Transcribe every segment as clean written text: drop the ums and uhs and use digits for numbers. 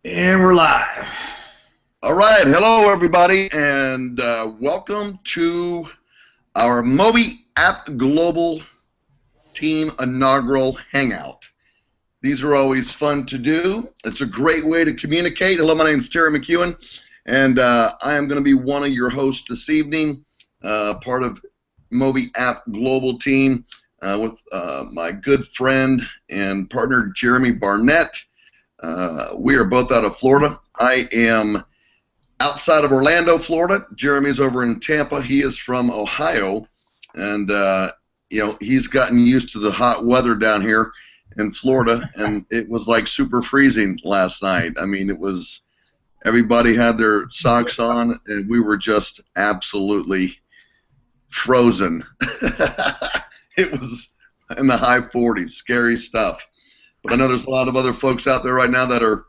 And we're live. All right, hello everybody, and welcome to our Mobi App Global Team Inaugural Hangout. These are always fun to do. It's a great way to communicate. Hello, my name is Terry McEwen, and I am going to be one of your hosts this evening, part of Mobi App Global Team with my good friend and partner Jeremy Barnett. We are both out of Florida. I am outside of Orlando, Florida. Jeremy's over in Tampa. He is from Ohio, and he's gotten used to the hot weather down here in Florida, and it was like super freezing last night. I mean, it was everybody had their socks on, and we were just absolutely frozen. It was in the high 40s, scary stuff. But I know there's a lot of other folks out there right now that are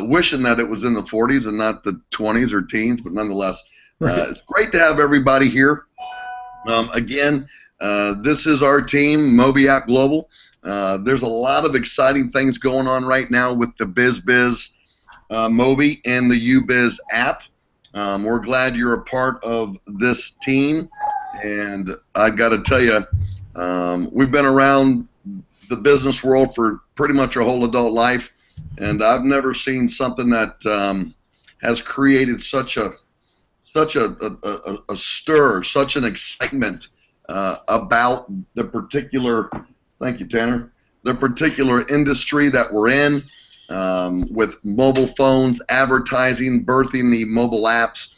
wishing that it was in the 40s and not the 20s or teens, but nonetheless, it's great to have everybody here. Again, this is our team, Mobi App Global. There's a lot of exciting things going on right now with the BizBiz Mobi and the UBiz app. We're glad you're a part of this team, and I got to tell you, we've been around the business world for pretty much our whole adult life, and I've never seen something that has created such a stir, such an excitement about the particular. Thank you, Tanner. The particular industry that we're in, with mobile phones, advertising, birthing the mobile apps.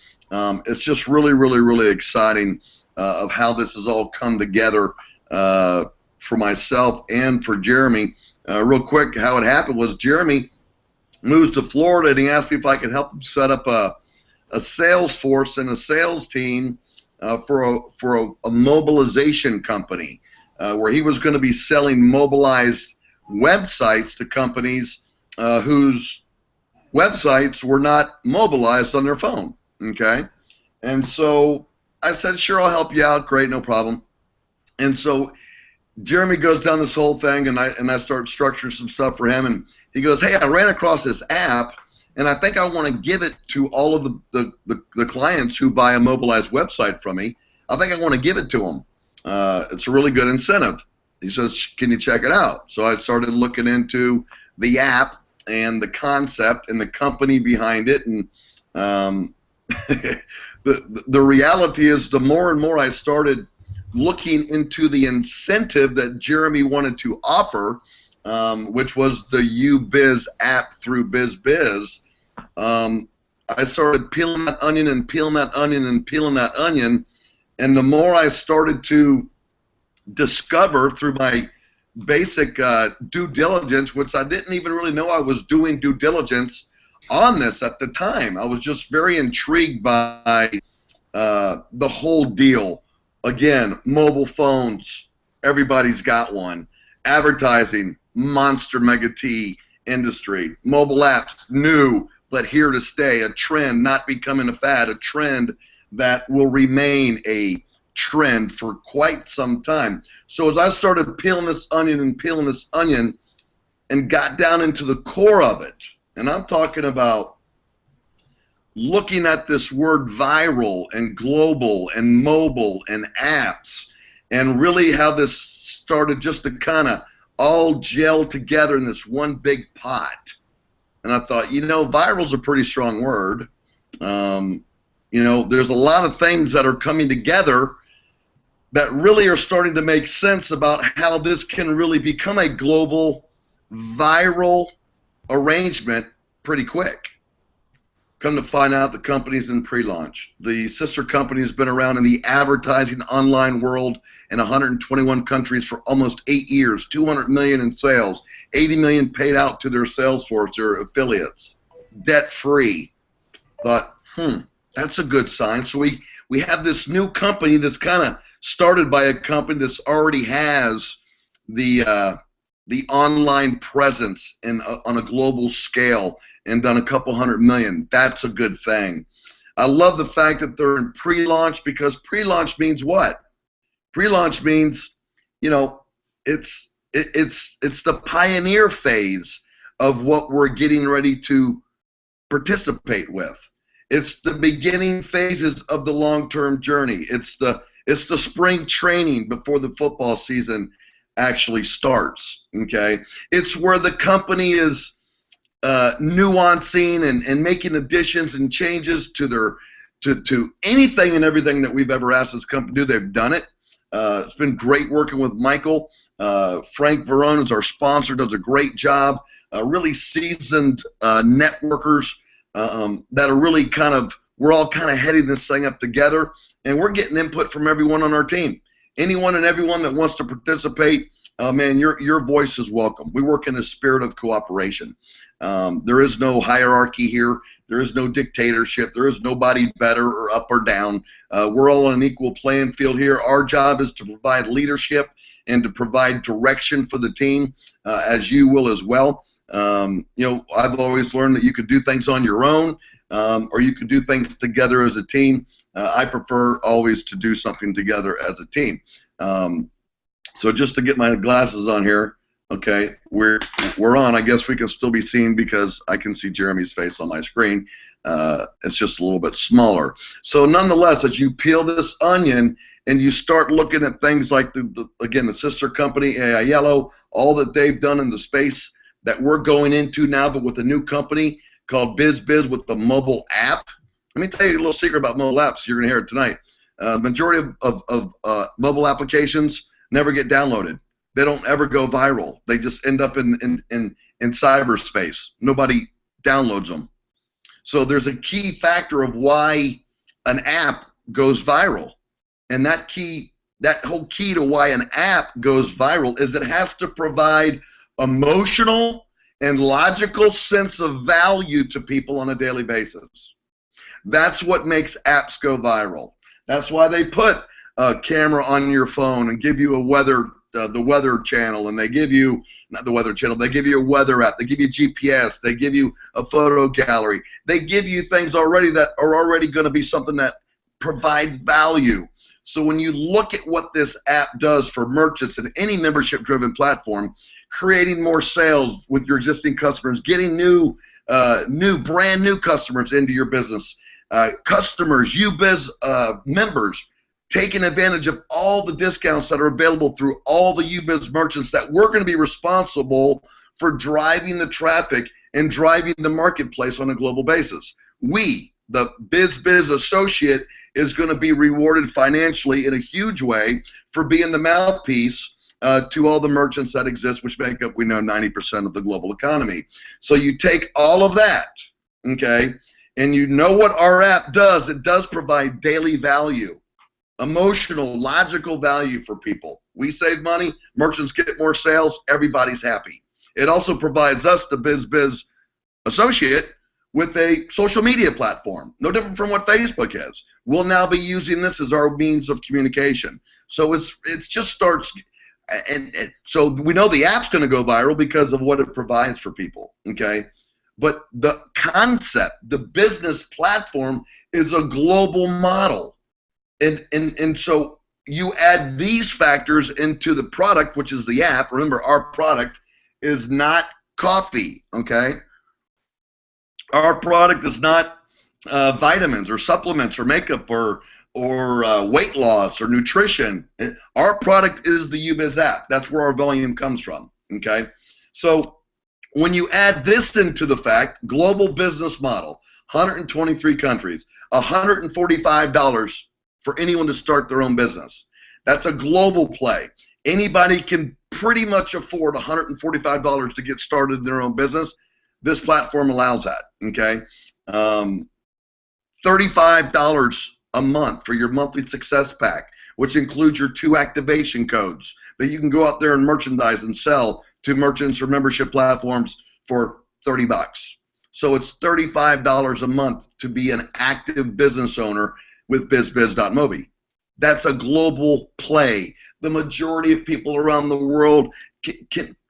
It's just really, really, really exciting of how this has all come together for myself and for Jeremy. Real quick, how it happened was Jeremy moves to Florida, and he asked me if I could help him set up a sales force and a sales team for a mobilization company, where he was going to be selling mobilized websites to companies whose websites were not mobilized on their phone. Okay, and so I said, sure, I'll help you out. Great, no problem. And so Jeremy goes down this whole thing, and I start structuring some stuff for him, and he goes, hey, I ran across this app, and I think I want to give it to all of the clients who buy a mobilized website from me. I think I want to give it to them. It's a really good incentive. He says, can you check it out? So I started looking into the app and the concept and the company behind it, and the reality is the more and more I started looking into the incentive that Jeremy wanted to offer, which was the UBiz app through BizBiz, I started peeling that onion and peeling that onion and peeling that onion, and the more I started to discover through my basic due diligence, which I didn't even really know I was doing due diligence on this at the time. I was just very intrigued by the whole deal. Again, mobile phones, everybody's got one. Advertising, monster mega T industry. Mobile apps, new, but here to stay. A trend, not becoming a fad. A trend that will remain a trend for quite some time. So as I started peeling this onion and peeling this onion and got down into the core of it, and I'm talking about looking at this word viral and global and mobile and apps, and really how this started just to kind of all gel together in this one big pot. And I thought, viral's a pretty strong word. There's a lot of things that are coming together that really are starting to make sense about how this can really become a global viral arrangement pretty quick. Come to find out, the company's in pre-launch. The sister company has been around in the advertising online world in 121 countries for almost 8 years, 200 million in sales, 80 million paid out to their sales force, their affiliates, debt-free. Thought, that's a good sign. So we have this new company that's kind of started by a company that's already has the online presence on a global scale and done a couple 100 million. That's a good thing. I love the fact that they're in pre-launch, because pre-launch means what? Pre-launch means, it's the pioneer phase of what we're getting ready to participate with. It's the beginning phases of the long-term journey. It's the spring training before the football season actually starts. Okay, it's where the company is nuancing and making additions and changes to their to anything and everything that we've ever asked this company to do. They've done it. It's been great working with Michael. Frank Verone is our sponsor, does a great job. Really seasoned networkers that are really we're all kind of heading this thing up together, and we're getting input from everyone on our team. Anyone and everyone that wants to participate, man, your voice is welcome. We work in a spirit of cooperation. There is no hierarchy here. There is no dictatorship. There is nobody better or up or down. We're all on an equal playing field here. Our job is to provide leadership and to provide direction for the team, as you will as well. You know, I've always learned that you could do things on your own, or you could do things together as a team. I prefer always to do something together as a team. So just to get my glasses on here, okay, we're on. I guess we can still be seen because I can see Jeremy's face on my screen. It's just a little bit smaller. So nonetheless, as you peel this onion and you start looking at things like again the sister company AI Yellow, all that they've done in the space that we're going into now, but with a new company called BizBiz with the mobile app. Let me tell you a little secret about mobile apps. You're going to hear it tonight. The majority of mobile applications never get downloaded. They don't ever go viral. They just end up in cyberspace. Nobody downloads them. So there's a key factor of why an app goes viral. And that whole key to why an app goes viral is it has to provide emotional and logical sense of value to people on a daily basis. That's what makes apps go viral. That's why they put a camera on your phone and give you a the weather channel, and they give you, not the weather channel, they give you a weather app, they give you GPS, they give you a photo gallery. They give you things already that are already going to be something that provides value. So when you look at what this app does for merchants in any membership-driven platform, creating more sales with your existing customers, getting brand new customers into your business, customers, UBiz members, taking advantage of all the discounts that are available through all the UBiz merchants that we're going to be responsible for driving the traffic and driving the marketplace on a global basis. We, the BizBiz associate, is going to be rewarded financially in a huge way for being the mouthpiece to all the merchants that exist, which make up, we know, 90% of the global economy. So you take all of that, okay, and you know what our app does. It does provide daily value, emotional, logical value for people. We save money, merchants get more sales, everybody's happy. It also provides us, the BizBiz associate, with a social media platform, no different from what Facebook is. We'll now be using this as our means of communication. So it just starts, and so we know the app's going to go viral because of what it provides for people, okay? But the concept, the business platform, is a global model. And so you add these factors into the product, which is the app. Remember, our product is not coffee, okay? Our product is not vitamins or supplements or makeup or weight loss or nutrition. Our product is the UBiz app. That's where our volume comes from, okay? So when you add this into the fact, global business model, 123 countries, $145 for anyone to start their own business. That's a global play. Anybody can pretty much afford $145 to get started in their own business. This platform allows that, okay? $35 a month for your monthly success pack, which includes your 2 activation codes that you can go out there and merchandise and sell to merchants or membership platforms for $30. So it's $35 a month to be an active business owner with bizbiz.mobi. That's a global play. The majority of people around the world,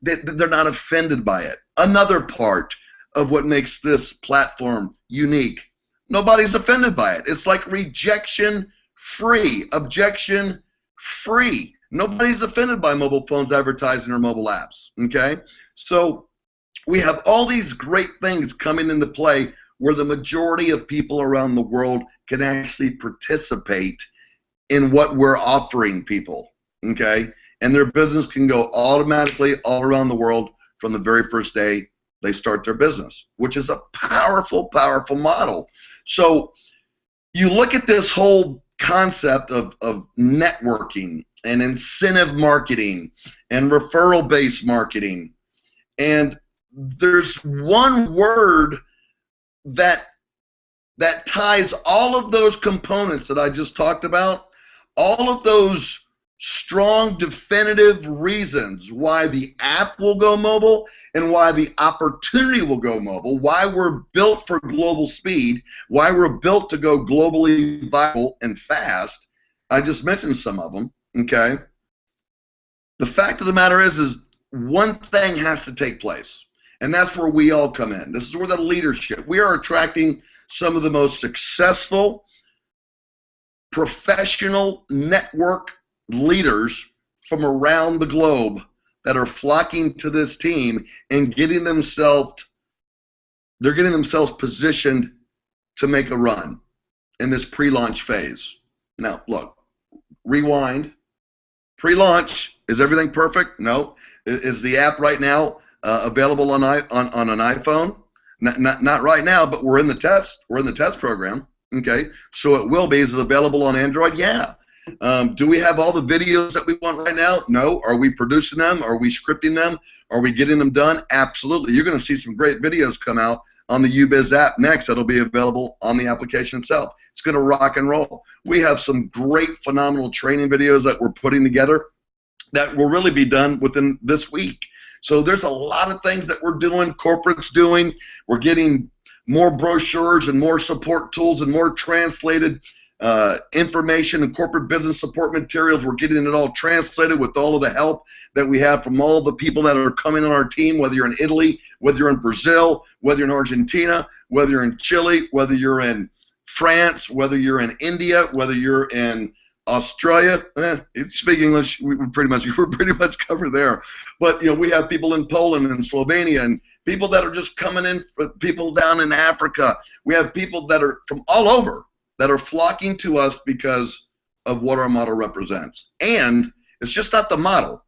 they're not offended by it. Another part of what makes this platform unique, nobody's offended by it. It's like rejection-free, objection-free. Nobody's offended by mobile phones advertising or mobile apps, okay? So we have all these great things coming into play where the majority of people around the world can actually participate in what we're offering people, okay? And their business can go automatically all around the world from the very first day they start their business, which is a powerful, powerful model. So you look at this whole concept of networking and incentive marketing and referral-based marketing, and there's one word that ties all of those components that I just talked about, all of those strong, definitive reasons why the app will go mobile and why the opportunity will go mobile, why we're built for global speed, why we're built to go globally viral and fast. I just mentioned some of them, okay? The fact of the matter is one thing has to take place, and that's where we all come in. This is where the leadership, we are attracting some of the most successful professional network leaders from around the globe that are flocking to this team and getting themselves positioned to make a run in this pre-launch phase. Now, look, rewind. Pre-launch, is everything perfect? No. Is the app right now available on an iPhone? Not right now, but we're in the test. We're in the test program. Okay, so it will be. Is it available on Android? Yeah. Do we have all the videos that we want right now? No. Are we producing them? Are we scripting them? Are we getting them done? Absolutely. You're going to see some great videos come out on the UBiz app next that'll be available on the application itself. It's going to rock and roll. We have some great, phenomenal training videos that we're putting together that will really be done within this week. So there's a lot of things that we're doing, corporate's doing. We're getting more brochures and more support tools and more translated information and corporate business support materials. We're getting it all translated with all of the help that we have from all the people that are coming on our team, whether you're in Italy, whether you're in Brazil, whether you're in Argentina, whether you're in Chile, whether you're in France, whether you're in India, whether you're in Australia. If you speak English, we're pretty much covered there. But we have people in Poland and Slovenia and people that are just coming in, people down in Africa. We have people that are from all over that are flocking to us because of what our model represents. And it's just not the model.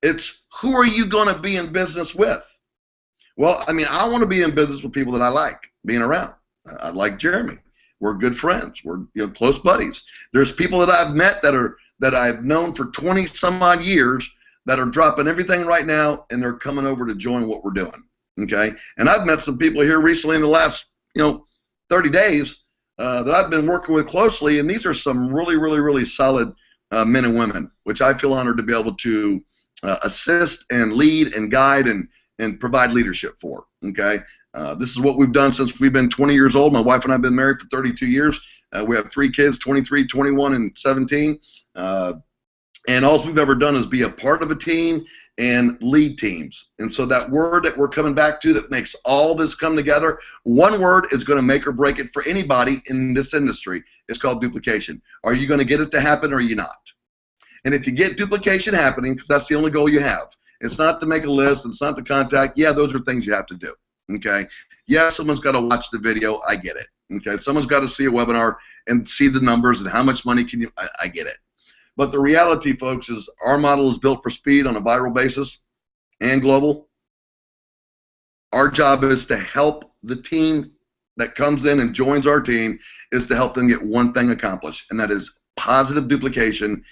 It's who are you going to be in business with? Well, I mean, I want to be in business with people that I like being around. I like Jeremy. We're good friends. We're close buddies. There's people that I've met that I've known for 20 some odd years that are dropping everything right now and they're coming over to join what we're doing. Okay? And I've met some people here recently in the last 30 days that I've been working with closely, and these are some really, really, really solid men and women, which I feel honored to be able to assist and lead and guide and provide leadership for. Okay? This is what we've done since we've been 20 years old. My wife and I have been married for 32 years. We have 3 kids, 23, 21, and 17. And all we've ever done is be a part of a team and lead teams. And so that word that we're coming back to that makes all this come together, one word is going to make or break it for anybody in this industry. It's called duplication. Are you going to get it to happen or are you not? And if you get duplication happening, because that's the only goal you have, it's not to make a list, it's not to contact. Yeah, those are things you have to do. Okay? Yeah, someone's got to watch the video. I get it. Okay? Someone's got to see a webinar and see the numbers and how much money can you. I get it. But the reality, folks, is our model is built for speed on a viral basis and global. Our job is to help the team that comes in and joins our team is to help them get one thing accomplished, and that is positive duplication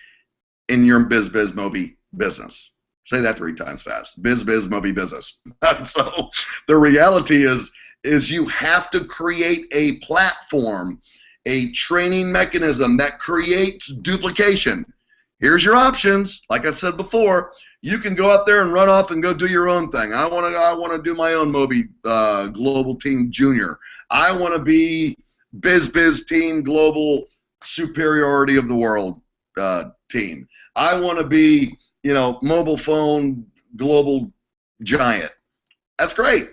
in your Mobi business. Say that 3 times fast. Mobi business. So the reality is you have to create a platform, a training mechanism that creates duplication. Here's your options. Like I said before, you can go out there and run off and go do your own thing. I want to do my own Mobi Global Team Junior. I want to be Biz Team Global Superiority of the World team. I want to be mobile phone global giant. That's great.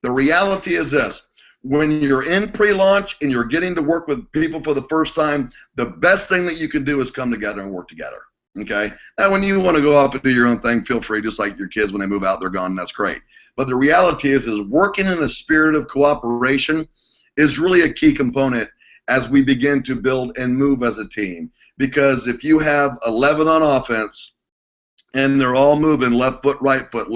The reality is this. When you're in pre-launch and you're getting to work with people for the first time, the best thing that you can do is come together and work together. Okay? Now, when you want to go off and do your own thing, feel free, just like your kids, when they move out, they're gone, and that's great. But the reality is working in a spirit of cooperation is really a key component as we begin to build and move as a team. Because if you have 11 on offense and they're all moving left foot, right foot,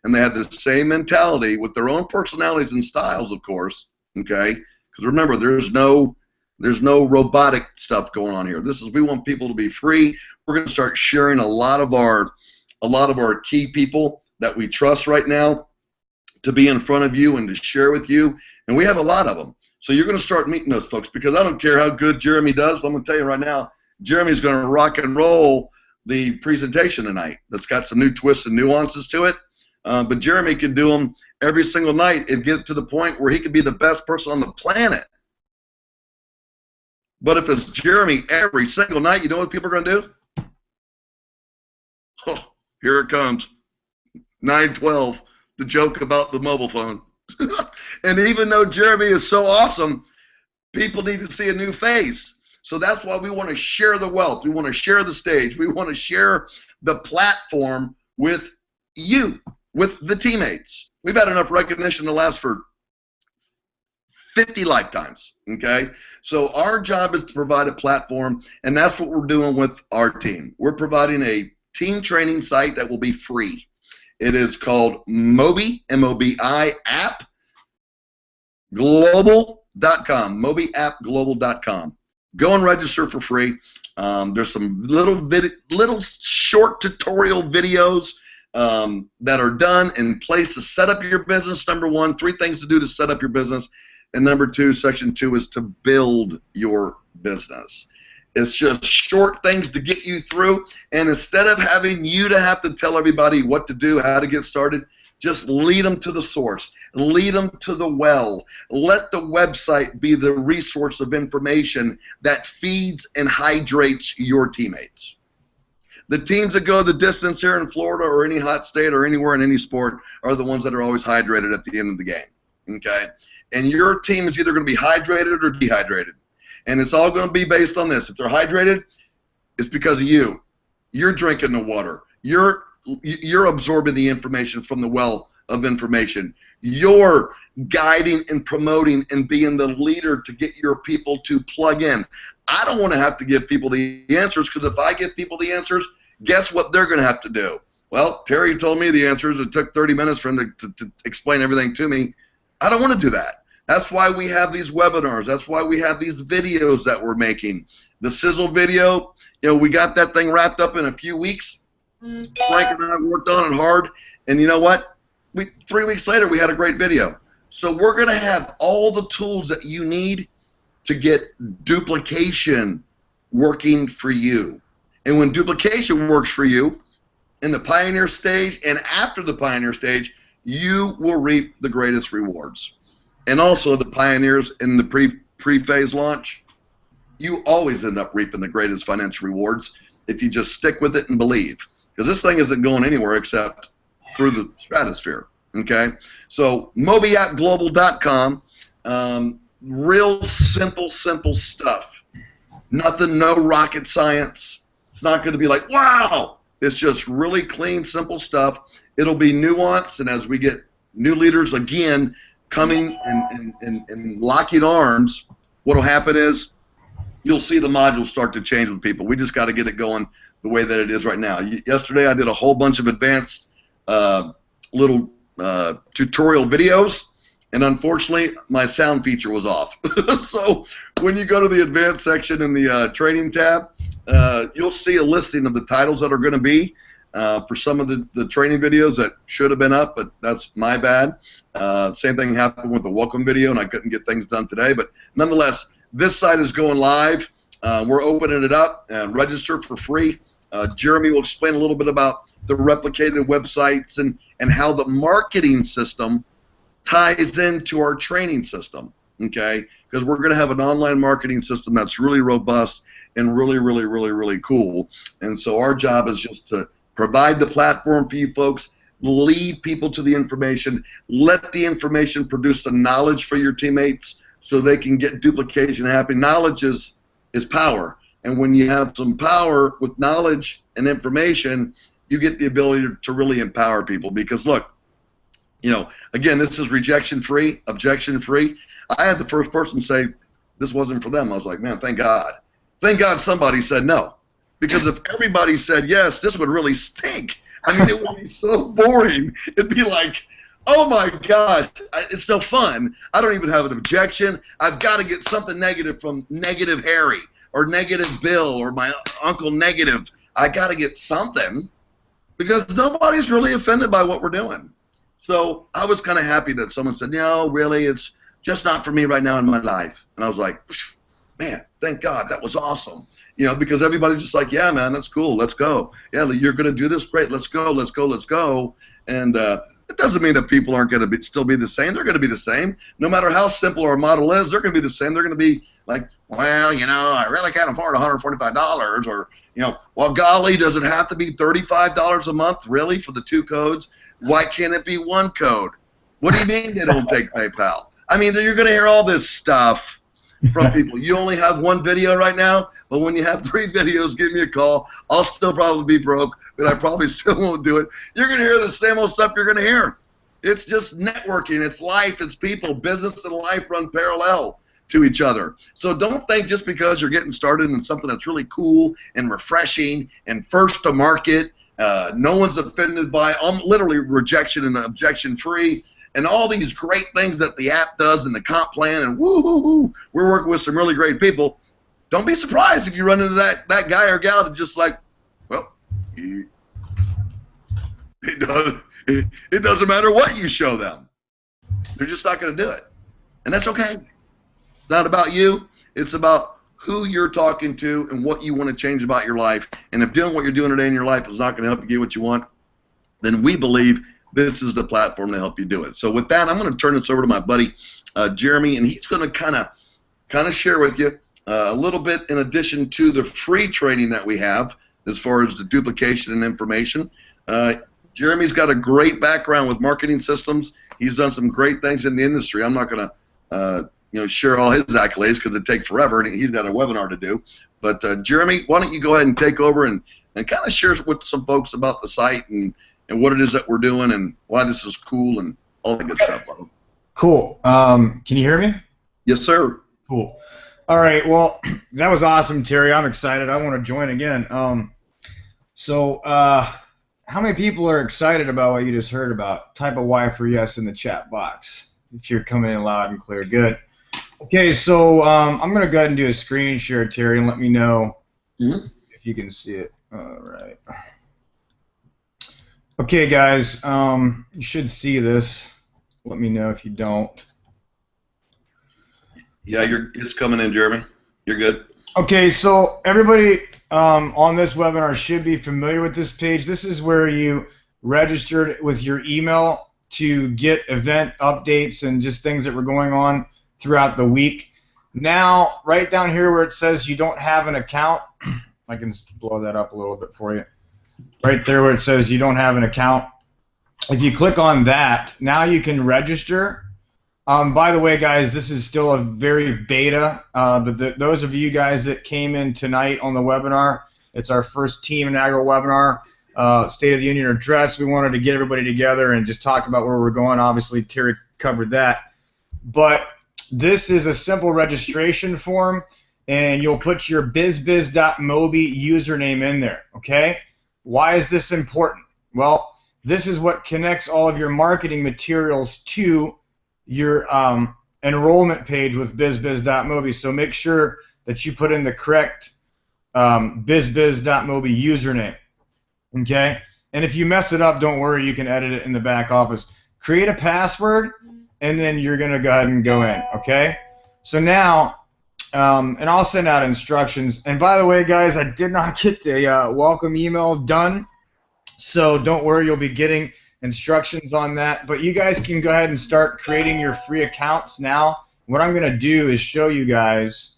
and they have the same mentality with their own personalities and styles, of course, okay? Because remember, there's no robotic stuff going on here. We want people to be free. We're going to start sharing a lot of our key people that we trust right now to be in front of you and to share with you, and we have a lot of them. So you're going to start meeting those folks, because I don't care how good Jeremy does. I'm going to tell you right now, Jeremy's going to rock and roll the presentation tonight. That's got some new twists and nuances to it, but Jeremy could do them every single night and get to the point where he could be the best person on the planet. But if it's Jeremy every single night, you know what people are going to do? Oh, here it comes. 912, the joke about the mobile phone. And even though Jeremy is so awesome, people need to see a new face. So that's why we want to share the wealth. We want to share the stage. We want to share the platform with you, with the teammates. We've had enough recognition to last for 50 lifetimes, okay? So our job is to provide a platform, and that's what we're doing with our team. We're providing a team training site that will be free. It is called Mobi, M-O-B-I, app global.com, mobiappglobal.com. Go and register for free. There's some little short tutorial videos that are done in place to set up your business. Number one, 3 things to do to set up your business. And number 2, section 2 is to build your business. It's just short things to get you through. And instead of having you to have to tell everybody what to do, how to get started, just lead them to the source. Lead them to the well. Let the website be the resource of information that feeds and hydrates your teammates. The teams that go the distance here in Florida or any hot state or anywhere in any sport are the ones that are always hydrated at the end of the game. Okay? And your team is either going to be hydrated or dehydrated. And it's all going to be based on this. If they're hydrated, it's because of you. You're drinking the water. You're absorbing the information from the well of information. You're guiding and promoting and being the leader to get your people to plug in. I don't want to have to give people the answers, because if I give people the answers, guess what they're going to have to do? Well, Terry told me the answers. It took 30 minutes for him to explain everything to me. I don't want to do that. That's why we have these webinars. That's why we have these videos that we're making. The sizzle video, we got that thing wrapped up in a few weeks. Frank and I worked on it hard, and you know what? 3 weeks later, we had a great video. So we're going to have all the tools that you need to get duplication working for you. And when duplication works for you, in the pioneer stage and after the pioneer stage, you will reap the greatest rewards. And also the pioneers in the pre-phase launch, you always end up reaping the greatest financial rewards if you just stick with it and believe. Because this thing isn't going anywhere except through the stratosphere. Okay? So mobiappglobal.com, real simple stuff. Nothing, no rocket science. It's not going to be like, wow! It's just really clean, simple stuff. It'll be nuanced, and as we get new leaders again coming and locking arms, what will happen is you'll see the modules start to change with people. We just got to get it going the way that it is right now. Yesterday I did a whole bunch of advanced little tutorial videos, and unfortunately my sound feature was off. So when you go to the advanced section in the training tab, you'll see a listing of the titles that are going to be for some of the training videos that should have been up, but that's my bad. Same thing happened with the welcome video, and I couldn't get things done today. But nonetheless, this site is going live. We're opening it up. Register for free. Jeremy will explain a little bit about the replicated websites and how the marketing system ties into our training system. Okay, because we're going to have an online marketing system that's really robust and really cool. And so our job is just to provide the platform for you folks, lead people to the information, let the information produce the knowledge for your teammates so they can get duplication happening. Knowledge is power. And when you have some power with knowledge and information, you get the ability to really empower people. Because look, you know, again, this is rejection-free, objection-free. I had the first person say this wasn't for them. I was like, man, thank God. Thank God somebody said no. Because if everybody said yes, this would really stink. I mean, it would be so boring. It'd be like, oh my gosh, it's no fun. I don't even have an objection. I've got to get something negative from Negative Harry or Negative Bill or my Uncle Negative. I got to get something because nobody's really offended by what we're doing. So I was kind of happy that someone said, no, really, it's just not for me right now in my life. And I was like, man, thank God, that was awesome. You know, because everybody's just like, yeah, man, that's cool, let's go. Yeah, you're going to do this, great, let's go, let's go, let's go. And it doesn't mean that people aren't going to still be the same. They're going to be the same. No matter how simple our model is, they're going to be the same. They're going to be like, well, you know, I really can't afford $145. Or, you know, well, golly, does it have to be $35 a month, really, for the 2 codes? Why can't it be 1 code? What do you mean they don't take PayPal? I mean, you're going to hear all this stuff from people. You only have 1 video right now, but when you have 3 videos, give me a call. I'll still probably be broke, but I probably still won't do it. You're going to hear the same old stuff you're going to hear. It's just networking. It's life. It's people. Business and life run parallel to each other. So don't think just because you're getting started in something that's really cool and refreshing and first to market, no one's offended by, literally rejection and objection free, and all these great things that the app does and the comp plan, and woo-hoo-hoo, we're working with some really great people. Don't be surprised if you run into that guy or gal that's just like, well, it doesn't matter what you show them. They're just not going to do it. And that's okay. It's not about you. It's about who you're talking to and what you want to change about your life. And if doing what you're doing today in your life is not going to help you get what you want, then we believe this is the platform to help you do it. So with that, I'm going to turn this over to my buddy Jeremy, and he's going to kind of share with you a little bit in addition to the free training that we have as far as the duplication and information. Jeremy's got a great background with marketing systems. He's done some great things in the industry. I'm not going to share all his accolades because it'd take forever, and he's got a webinar to do. But Jeremy, why don't you go ahead and take over and kind of share with some folks about the site and what it is that we're doing and why this is cool and all that good stuff. Cool. Can you hear me? Yes, sir. Cool. All right. Well, that was awesome, Terry. I'm excited. I want to join again. So how many people are excited about what you just heard about? Type a Y for yes in the chat box if you're coming in loud and clear. Good. Okay, so I'm going to go ahead and do a screen share, Terry, and let me know if you can see it. All right. Okay, guys, you should see this. Let me know if you don't. Yeah, it's coming in, Jeremy. You're good. Okay, so everybody on this webinar should be familiar with this page. This is where you registered with your email to get event updates and just things that were going on throughout the week. Now, right down here where it says you don't have an account, I can blow that up a little bit for you. Right there where it says you don't have an account, if you click on that, now you can register. By the way, guys, this is still a very beta, but those of you guys that came in tonight on the webinar, it's our first team inaugural webinar, State of the Union address. We wanted to get everybody together and just talk about where we're going. Obviously, Terry covered that. But this is a simple registration form, and you'll put your bizbiz.mobi username in there, okay? Why is this important? Well, this is what connects all of your marketing materials to your enrollment page with bizbiz.mobi. So make sure that you put in the correct bizbiz.mobi username, okay? And if you mess it up, don't worry, you can edit it in the back office. Create a password, and then you're going to go ahead and go in, okay? So now, and I'll send out instructions. And by the way, guys, I did not get the welcome email done, so don't worry, you'll be getting instructions on that. But you guys can go ahead and start creating your free accounts now. What I'm going to do is show you guys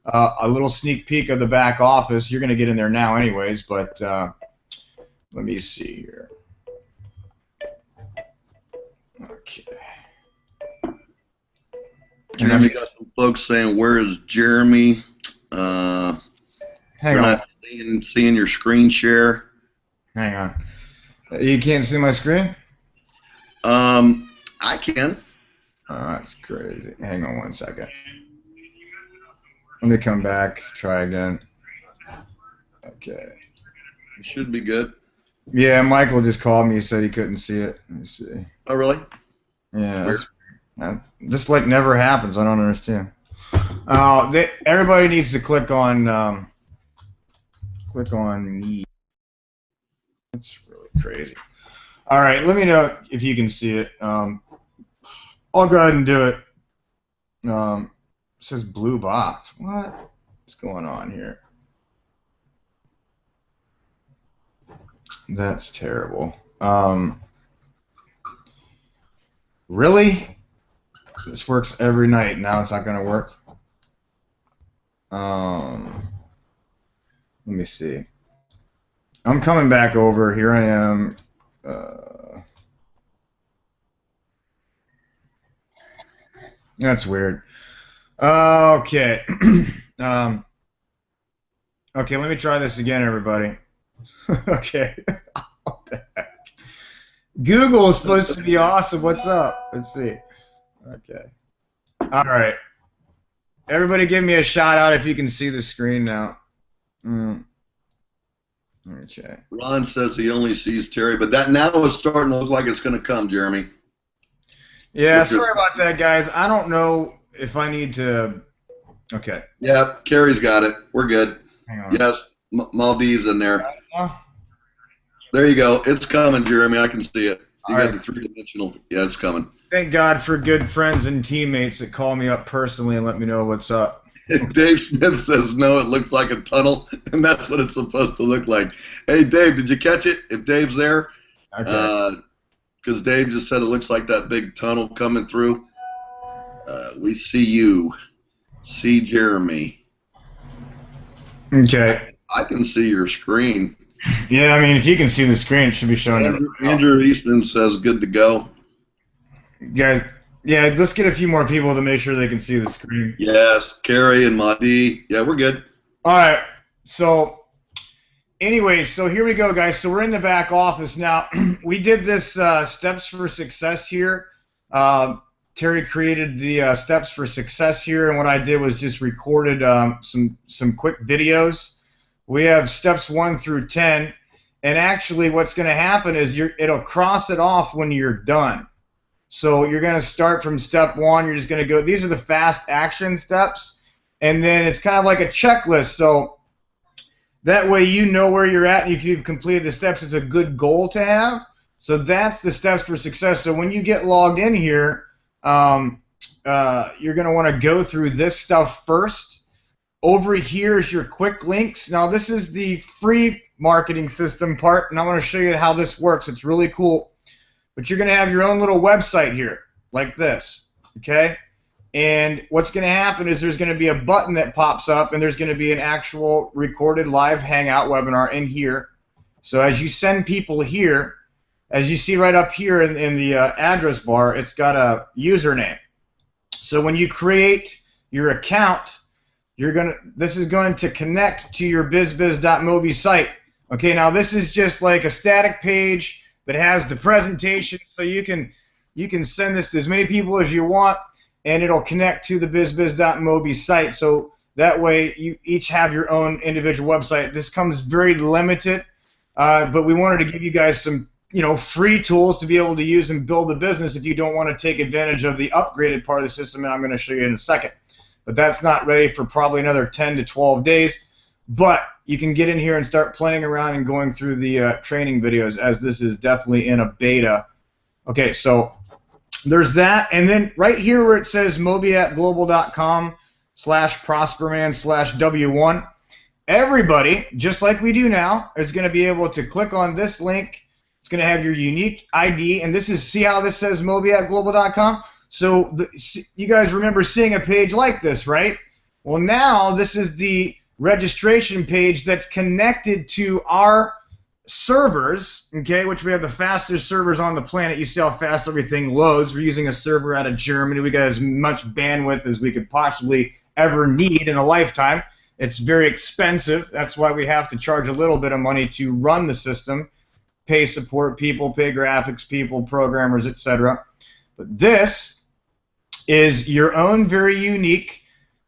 a little sneak peek of the back office. You're going to get in there now anyways, but let me see here. Okay. Jeremy got some folks saying, where is Jeremy? Hang We're on. not seeing your screen share. Hang on. You can't see my screen? I can. Oh, that's crazy. Hang on 1 second. Let me come back. Try again. Okay. It should be good. Yeah, Michael just called me. He said he couldn't see it. Let me see. Oh, really? Yeah, that just like never happens. I don't understand. Everybody needs to click on me. That's really crazy. All right, let me know if you can see it. I'll go ahead and do it. It says blue box. What's going on here? That's terrible. Really? This works every night. Now it's not going to work? Let me see. I'm coming back over. Here I am. That's weird. Okay. Okay, let me try this again, everybody. Okay. What the heck? Google is supposed to be awesome. What's up? Let's see. Okay. All right. Everybody give me a shout out if you can see the screen now. Okay. Ron says he only sees Terry, but that now is starting to look like it's going to come, Jeremy. Yeah, sorry about that, guys. I don't know if I need to. Okay. Yeah, Carrie's got it. We're good. Hang on. Yes, Maldives in there. There you go. It's coming, Jeremy. I can see it. You got the three-dimensional. Yeah, it's coming. Thank God for good friends and teammates that call me up personally and let me know what's up. Dave Smith says, no, it looks like a tunnel, and that's what it's supposed to look like. Hey, Dave, did you catch it? If Dave's there, because Dave just said it looks like that big tunnel coming through. We see you. See Jeremy. Okay. I can see your screen. Yeah, I mean, if you can see the screen, it should be showing. Andrew Eastman says, good to go. Guys, yeah, let's get a few more people to make sure they can see the screen. Yes, Carrie and Mahdi. Yeah, we're good. All right. So, anyway, so here we go, guys. So we're in the back office now. We did this steps for success here. Terry created the steps for success here, and what I did was just recorded some quick videos. We have steps 1 through 10, and actually what's going to happen is it'll cross it off when you're done. So you're going to start from step 1. You're just going to go. These are the fast action steps, and then it's kind of like a checklist. So that way you know where you're at, and if you've completed the steps, it's a good goal to have. So that's the steps for success. So when you get logged in here, you're going to want to go through this stuff first. Over here is your quick links. Now this is the free marketing system part, and I want to show you how this works. It's really cool. But you're going to have your own little website here, like this, okay? And what's going to happen is there's going to be a button that pops up, and there's going to be an actual recorded live Hangout webinar in here. So as you send people here, as you see right up here in the address bar, it's got a username. So when you create your account, this is going to connect to your bizbiz.mobi site. Okay, now this is just like a static page that has the presentation, so you can send this to as many people as you want, and it'll connect to the bizbiz.mobi site. So that way you each have your own individual website. This comes very limited, but we wanted to give you guys some free tools to be able to use and build the business if you don't want to take advantage of the upgraded part of the system, and I'm going to show you in a second. But that's not ready for probably another 10 to 12 days. But you can get in here and start playing around and going through the training videos, as this is definitely in a beta. Okay, so there's that. And then right here where it says mobiatglobal.com/prosperman/W1, everybody, just like we do now, is going to be able to click on this link. It's going to have your unique ID. And this is, see how this says mobiatglobal.com? So you guys remember seeing a page like this, right? Well, now this is the registration page that's connected to our servers, okay, which we have the fastest servers on the planet. You see how fast everything loads. We're using a server out of Germany. We got as much bandwidth as we could possibly ever need in a lifetime. It's very expensive. That's why we have to charge a little bit of money to run the system, pay support people, pay graphics people, programmers, etc. But this is your own very unique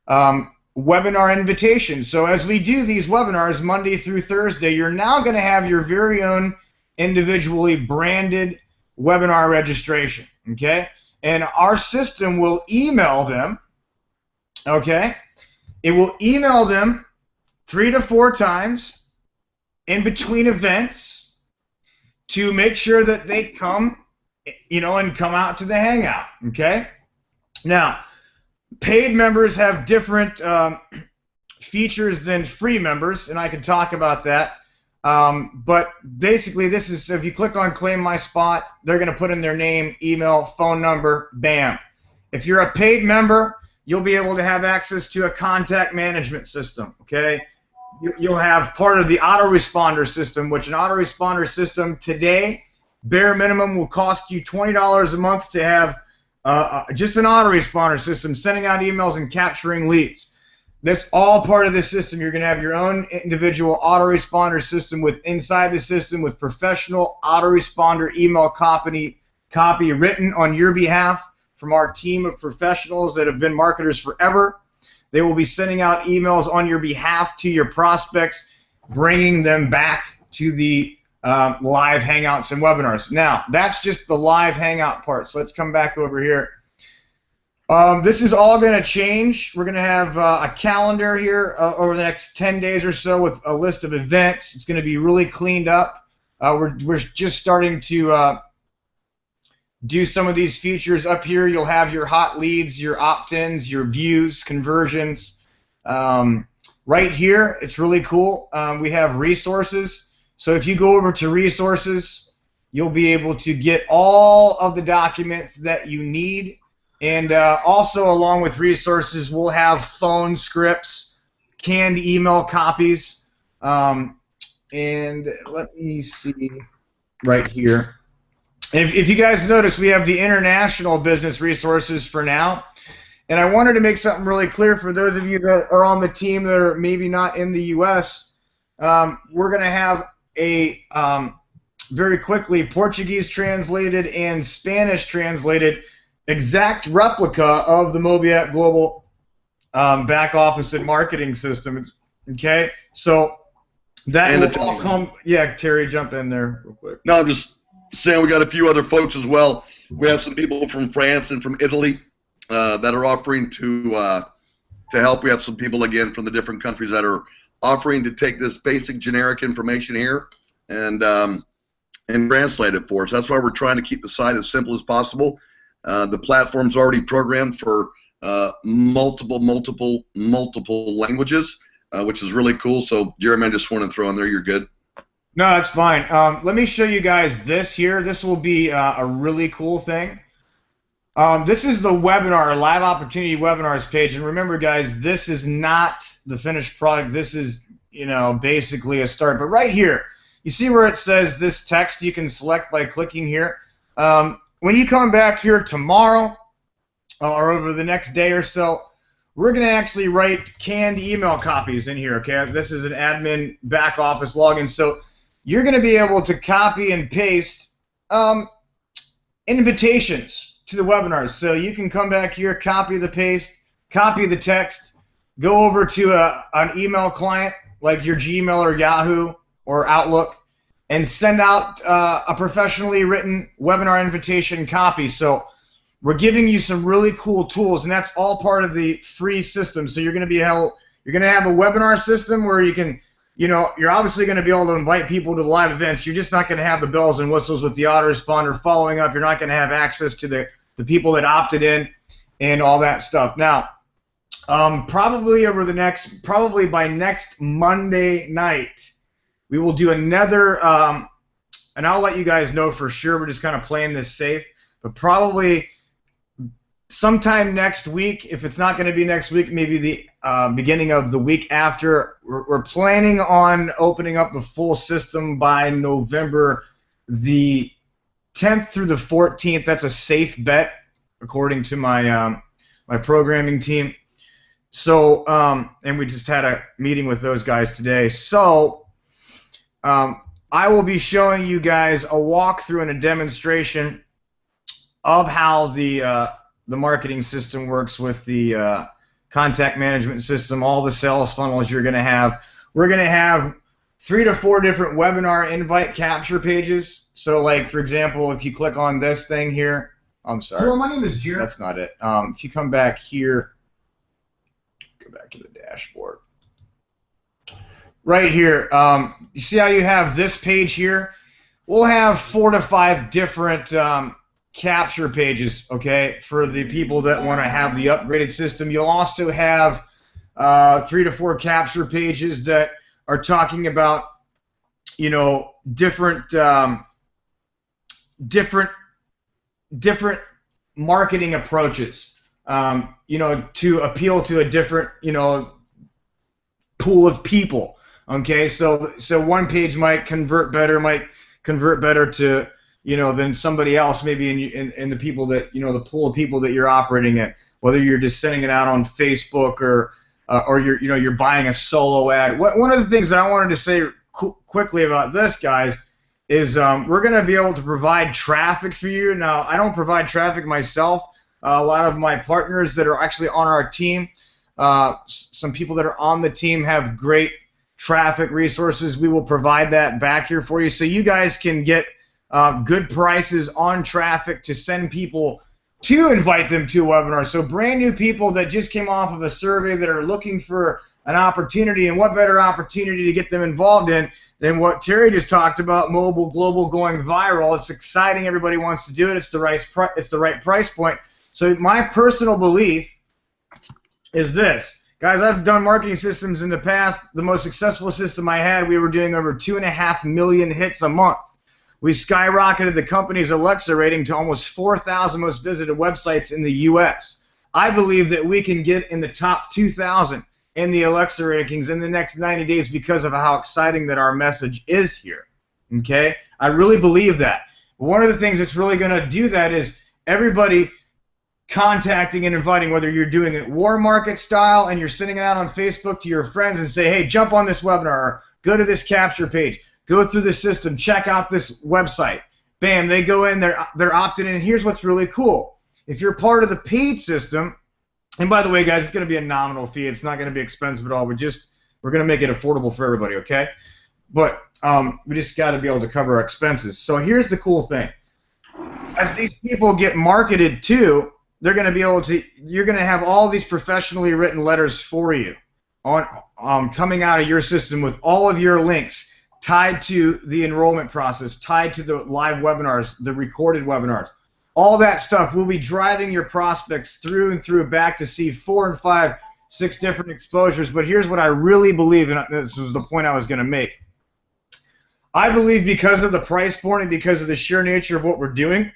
webinar invitation. So as we do these webinars Monday through Thursday, you're now going to have your very own individually branded webinar registration, okay? And our system will email them, okay? It will email them 3 to 4 times in between events to make sure that they come, and come out to the Hangout, okay? Now, paid members have different features than free members, and I can talk about that. But basically, this is, if you click on Claim My Spot, they're going to put in their name, email, phone number, bam. If you're a paid member, you'll be able to have access to a contact management system, okay? You'll have part of the autoresponder system, which an autoresponder system today, bare minimum, will cost you $20 a month to have just an autoresponder system, sending out emails and capturing leads. That's all part of this system. You're going to have your own individual autoresponder system inside the system with professional autoresponder email copy written on your behalf from our team of professionals that have been marketers forever. They will be sending out emails on your behalf to your prospects, bringing them back to the live Hangouts and webinars. Now, that's just the live Hangout part. So let's come back over here. This is all going to change. We're going to have a calendar here over the next 10 days or so with a list of events. It's going to be really cleaned up. We're just starting to do some of these features up here. You'll have your hot leads, your opt-ins, your views, conversions. Right here, it's really cool. We have resources. So if you go over to resources, you'll be able to get all of the documents that you need. And also, along with resources, we'll have phone scripts, canned email copies. And let me see right here. And if you guys notice, we have the international business resources for now. And I wanted to make something really clear for those of you that are on the team that are maybe not in the U.S. We're going to have a very quickly Portuguese translated and Spanish translated exact replica of the Mobi App Global back office and marketing system. Okay, so that will all come. Yeah, Terry, jump in there real quick. No, I'm just saying we got a few other folks as well. We have some people from France and from Italy that are offering to help. We have some people again from the different countries that are offering to take this basic generic information here and translate it for us. That's why we're trying to keep the site as simple as possible. The platform's already programmed for multiple languages, which is really cool. So, Jeremy, I just want to throw in there, you're good. No, that's fine. Let me show you guys this here. This will be a really cool thing. This is the webinar, live opportunity webinars page. And remember, guys, this is not the finished product. This is, basically a start. But right here, you see where it says this text you can select by clicking here. When you come back here tomorrow or over the next day or so, we're going to actually write canned email copies in here, okay? This is an admin back office login. So you're going to be able to copy and paste invitations to the webinars. So you can come back here, copy the paste, copy the text, go over to an email client like your Gmail or Yahoo or Outlook, and send out a professionally written webinar invitation copy. So we're giving you some really cool tools, and that's all part of the free system. So you're going to have a webinar system where you can, you're obviously going to be able to invite people to live events. You're just not going to have the bells and whistles with the autoresponder following up. You're not going to have access to the people that opted in and all that stuff. Now, probably by next Monday night, we will do another, and I'll let you guys know for sure. We're just kind of playing this safe. But probably sometime next week, if it's not going to be next week, maybe the beginning of the week after, we're planning on opening up the full system by November the 10th through the 14th. That's a safe bet, according to my my programming team. So, and we just had a meeting with those guys today. So, I will be showing you guys a walkthrough and a demonstration of how the marketing system works with the contact management system, all the sales funnels you're going to have. We're going to have 3 to 4 different webinar invite capture pages. So, like, for example, if you click on this thing here, I'm sorry. Hello, my name is Jared. That's not it. If you come back here, go back to the dashboard. Right here, you see how you have this page here? We'll have 4 to 5 different capture pages, okay, for the people that want to have the upgraded system. You'll also have 3 to 4 capture pages that are talking about, you know, different marketing approaches, you know, to appeal to a different, you know, pool of people. Okay, so one page might convert better to, you know, than somebody else, maybe in the people that, you know, the pool of people that you're operating in, whether you're just sending it out on Facebook or you're buying a solo ad. One of the things that I wanted to say quickly about this, guys, is we're going to be able to provide traffic for you. Now, I don't provide traffic myself. A lot of my partners that are actually on our team, some people that are on the team have great traffic resources. We will provide that back here for you so you guys can get good prices on traffic to send people to invite them to a webinar. So brand new people that just came off of a survey that are looking for an opportunity, and what better opportunity to get them involved in than what Terry just talked about, mobile, global, going viral. It's exciting. Everybody wants to do it. It's the right price point. So my personal belief is this. Guys, I've done marketing systems in the past. The most successful system I had, we were doing over 2.5 million hits a month. We skyrocketed the company's Alexa rating to almost 4,000 most visited websites in the U.S. I believe that we can get in the top 2,000 in the Alexa rankings in the next 90 days because of how exciting that our message is here. Okay? I really believe that. One of the things that's really going to do that is everybody contacting and inviting, whether you're doing it war market style and you're sending it out on Facebook to your friends and say, hey, jump on this webinar, or go to this capture page, go through the system, check out this website. Bam, they go in, they're opted in. Here's what's really cool. If you're part of the paid system, and by the way, guys, it's going to be a nominal fee. It's not going to be expensive at all. We're going to make it affordable for everybody, okay? But we just got to be able to cover our expenses. So here's the cool thing. As these people get marketed to, they're going to be able to, you're going to have all these professionally written letters for you on coming out of your system with all of your links tied to the enrollment process, tied to the live webinars, the recorded webinars. All that stuff will be driving your prospects through and through back to see 4 and 5, 6 different exposures. But here's what I really believe, and this was the point I was going to make. I believe because of the price point and because of the sheer nature of what we're doing,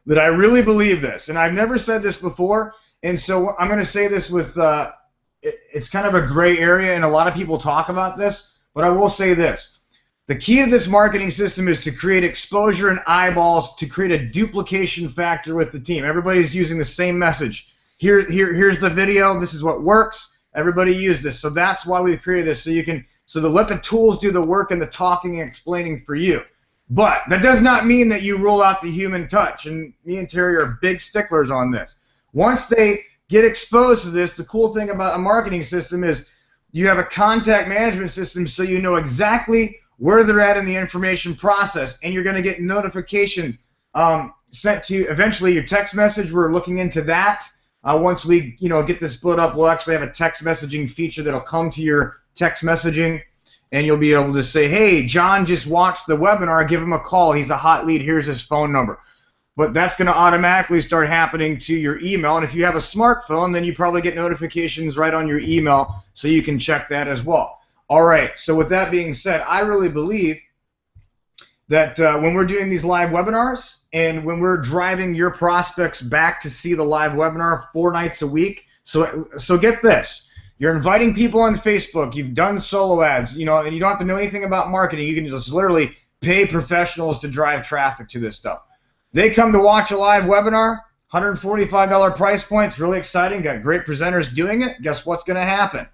that I really believe this. And I've never said this before, and so I'm going to say this with, it's kind of a gray area, and a lot of people talk about this, but I will say this. The key to this marketing system is to create exposure and eyeballs, to create a duplication factor with the team. Everybody's using the same message. Here's the video. This is what works. Everybody use this. So that's why we've created this, so to let the tools do the work and the talking and explaining for you. But that does not mean that you rule out the human touch, and me and Terry are big sticklers on this. Once they get exposed to this, the cool thing about a marketing system is you have a contact management system so you know exactly where they're at in the information process, and you're going to get notification sent to you eventually your text message. We're looking into that. Once we get this split up, we'll actually have a text messaging feature that'll come to your text messaging, and you'll be able to say, hey, John just watched the webinar, give him a call. He's a hot lead. Here's his phone number. But that's going to automatically start happening to your email. And if you have a smartphone, then you probably get notifications right on your email, so you can check that as well. All right, so with that being said, I really believe that when we're doing these live webinars and when we're driving your prospects back to see the live webinar 4 nights a week, so get this. You're inviting people on Facebook. You've done solo ads, and you don't have to know anything about marketing. You can just literally pay professionals to drive traffic to this stuff. They come to watch a live webinar, $145 price point. It's really exciting. Got great presenters doing it. Guess what's going to happen?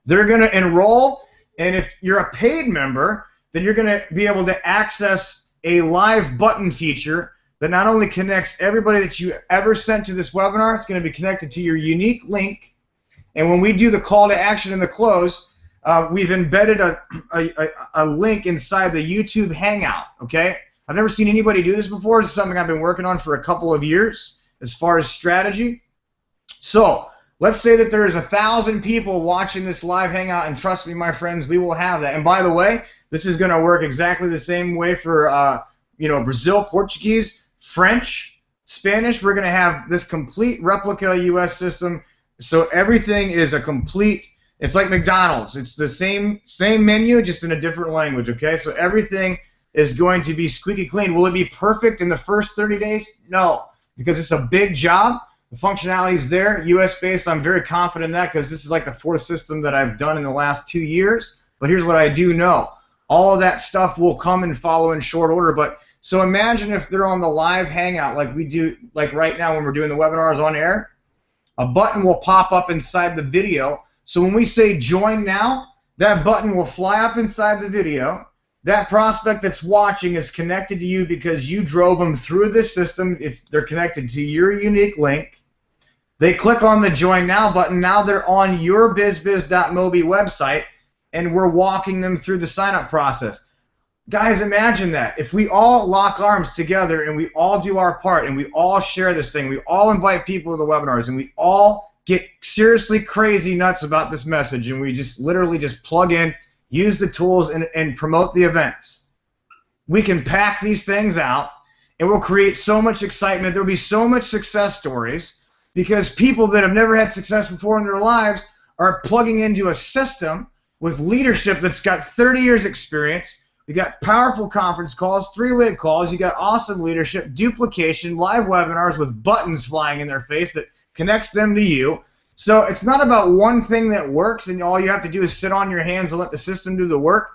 They're going to enroll, and if you're a paid member, then you're going to be able to access a live button feature that not only connects everybody that you ever sent to this webinar, it's going to be connected to your unique link. And when we do the call to action in the close, we've embedded a link inside the YouTube Hangout, okay? I've never seen anybody do this before. This is something I've been working on for a couple of years as far as strategy. So let's say that there's 1,000 people watching this live Hangout, and trust me, my friends, we will have that. And by the way, this is going to work exactly the same way for Brazil, Portuguese, French, Spanish. We're going to have this complete replica US system. So everything is a complete, it's like McDonald's. It's the same menu, just in a different language, okay? So everything is going to be squeaky clean. Will it be perfect in the first 30 days? No, because it's a big job. The functionality is there, US-based. I'm very confident in that because this is like the 4th system that I've done in the last 2 years. But here's what I do know. All of that stuff will come and follow in short order. But so imagine if they're on the live Hangout like we do, like right now when we're doing the webinars on air. A button will pop up inside the video. So when we say join now, that button will fly up inside the video. That prospect that's watching is connected to you because you drove them through this system. They're connected to your unique link. They click on the join now button. Now they're on your bizbiz.mobi website, and we're walking them through the sign-up process. Guys, imagine that. If we all lock arms together and we all do our part and we all share this thing, we all invite people to the webinars, and we all get seriously crazy nuts about this message, and we just literally just plug in, use the tools, and promote the events. We can pack these things out, and we'll create so much excitement. There will be so much success stories because people that have never had success before in their lives are plugging into a system with leadership that's got 30 years experience. You got powerful conference calls, 3-way calls, you got awesome leadership, duplication, live webinars with buttons flying in their face that connects them to you. So it's not about one thing that works and all you have to do is sit on your hands and let the system do the work.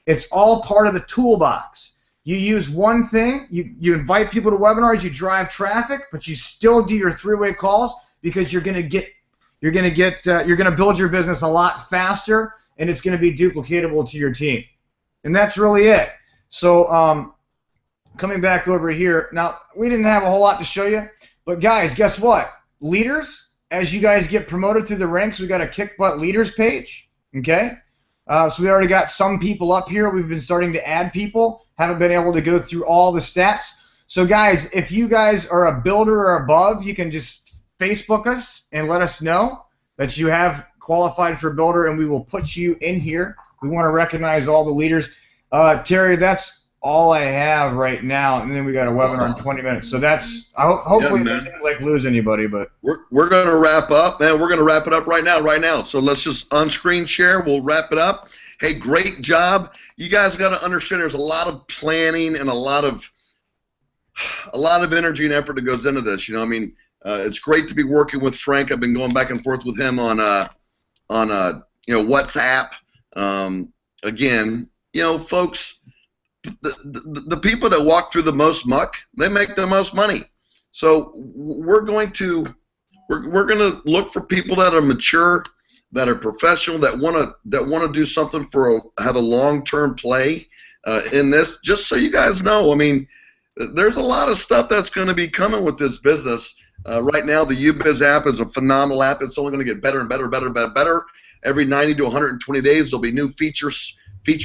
It's all part of the toolbox. You use one thing, you invite people to webinars, you drive traffic, but you still do your 3-way calls because you're going to build your business a lot faster, and it's going to be duplicatable to your team. And that's really it. So coming back over here, now we didn't have a whole lot to show you, but guys, guess what? Leaders, as you guys get promoted through the ranks, we got a Kick Butt Leaders page, okay? So we already got some people up here. We've been starting to add people. Haven't been able to go through all the stats. So guys, if you guys are a builder or above, you can just Facebook us and let us know that you have qualified for builder, and we will put you in here. We want to recognize all the leaders. Terry, that's all I have right now, and then we got a webinar in 20 minutes. So that's hopefully we didn't like lose anybody, but we're going to wrap up, man. We're going to wrap it up right now. So let's just on-screen share. We'll wrap it up. Hey, great job. You guys got to understand there's a lot of planning and a lot of energy and effort that goes into this. You know, I mean, it's great to be working with Frank. I've been going back and forth with him on WhatsApp. Again, folks, the people that walk through the most muck, they make the most money. So we're going to look for people that are mature, that are professional, that want to do something have a long-term play in this. Just so you guys know, I mean, there's a lot of stuff that's going to be coming with this business. Right now, the UBiz app is a phenomenal app. It's only going to get better and better, better. Every 90 to 120 days, there'll be new feature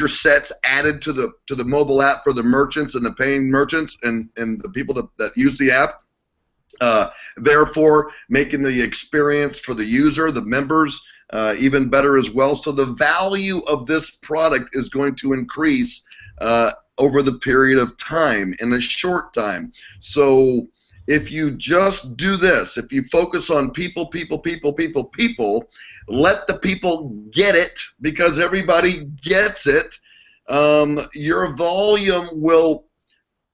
sets added to the mobile app for the merchants and the paying merchants and the people that use the app. Therefore, making the experience for the user, the members, even better as well. So the value of this product is going to increase over the period of time, in a short time. So if you just do this, if you focus on people, let the people get it, because everybody gets it, your volume will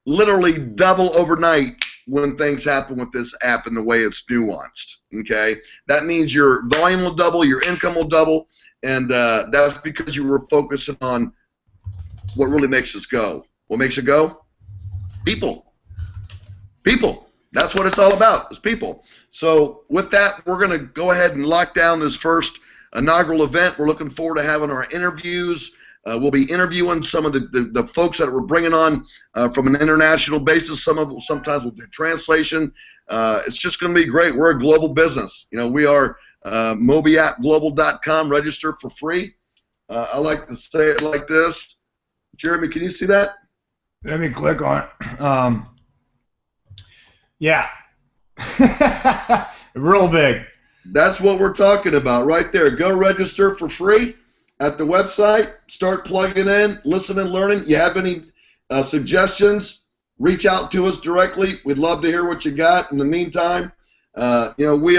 literally double overnight when things happen with this app and the way it's nuanced, okay? That means your volume will double, your income will double, and that's because you were focusing on what really makes us go. What makes it go? People. That's what it's all about, is people. So with that, we're going to go ahead and lock down this first inaugural event. We're looking forward to having our interviews. We'll be interviewing some of the folks that we're bringing on from an international basis. Sometimes we'll do translation. It's just going to be great. We're a global business. You know, we are mobiappglobal.com. Register for free. I like to say it like this. Jeremy, can you see that? Let me click on it. Yeah. Real big. That's what we're talking about right there. Go register for free at the website. Start plugging in, listening, learning. You have any suggestions, reach out to us directly. We'd love to hear what you got. In the meantime, you know, we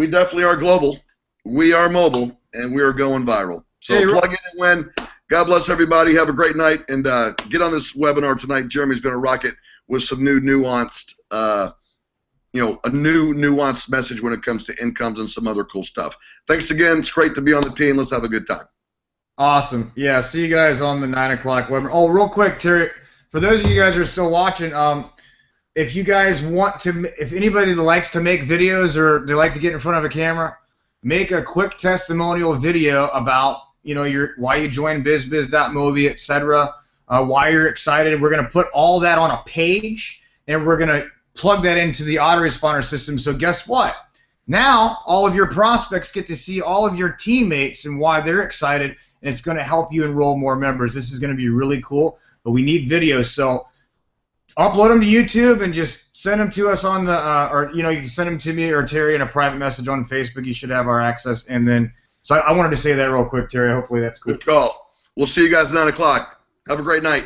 definitely are global. We are mobile, and we are going viral. So plug in and win. God bless everybody. Have a great night, and get on this webinar tonight. Jeremy's going to rock it with some new nuanced, you know, a new nuanced message when it comes to incomes and some other cool stuff. Thanks again. It's great to be on the team. Let's have a good time. Awesome. Yeah, see you guys on the 9 o'clock webinar. Oh, real quick, Terry, for those of you guys who are still watching, if you guys want to, if anybody that likes to make videos or they like to get in front of a camera, make a quick testimonial video about, you know, why you joined bizbiz.mobi, etc., why you're excited. We're going to put all that on a page, and we're going to plug that into the autoresponder system. So guess what? Now all of your prospects get to see all of your teammates and why they're excited, and it's going to help you enroll more members. This is going to be really cool, but we need videos. So upload them to YouTube and just send them to us on the, or you know, you can send them to me or Terry in a private message on Facebook. You should have our access. And then, so I wanted to say that real quick, Terry. Hopefully that's cool. Good call. We'll see you guys at 9 o'clock. Have a great night.